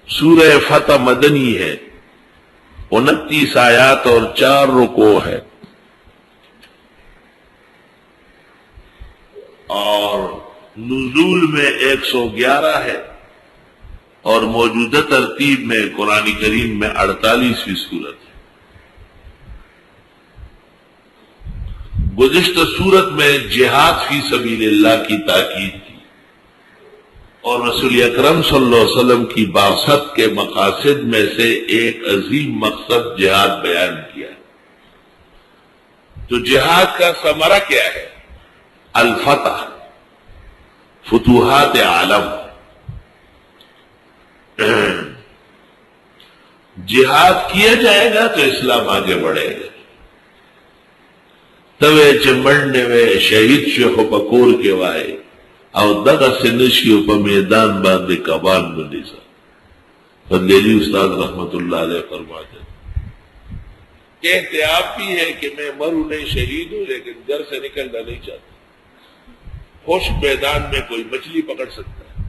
سورہ فتح مدنی ہے، 29 آیات اور 4 رکوع ہے، اور نزول میں 111 ہے، اور موجودہ ترتیب میں قرآن کریم میں 48ویں سورت ہے۔ گزشتہ سورت میں جہاد فی سبیل اللہ کی تاکید کی اور رسول اکرم صلی اللہ علیہ وسلم کی بعثت کے مقاصد میں سے ایک عظیم مقصد جہاد بیان کیا۔ تو جہاد کا ثمرہ کیا ہے؟ الفتح، فتوحات عالم۔ جہاد کیا جائے گا تو اسلام آگے بڑھے گا۔ توے چمڑنے میں شہید شیخ پکور کے وائے او دغه سنشیو په میدان باندې کبان بندیسا۔ فضلی استاد رحمت اللہ علیہ فرماتے کہتے آپ بھی ہے کہ میں مروں نہیں شہید ہوں، لیکن گھر سے نکلنا نہیں چاہتا۔ خشک میدان میں کوئی مچھلی پکڑ سکتا ہے۔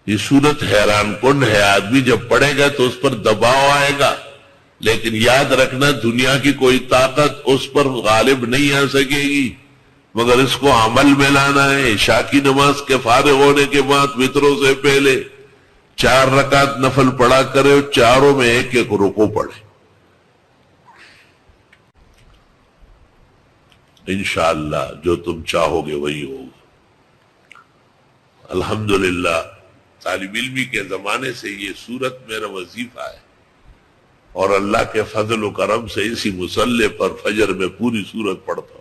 یہ صورت حیران کن ہے، آدمی جب پڑھے گا تو اس پر دباؤ آئے گا، لیکن یاد رکھنا دنیا کی کوئی طاقت اس پر غالب نہیں آ سکے گی، مگر اس کو عمل میں لانا ہے۔ عشاء کی نماز کے فارغ ہونے کے بعد وطروں سے پہلے 4 رکعت نفل پڑھا کرے، چاروں میں ایک ایک رکوع پڑھے۔ انشاءاللہ جو تم چاہو گے وہی ہوگا۔ الحمدللہ طالب علمی کے زمانے سے یہ سورت میرا وظیفہ ہے، اور اللہ کے فضل و کرم سے اسی مصلی پر فجر میں پوری سورت پڑھتا ہوں۔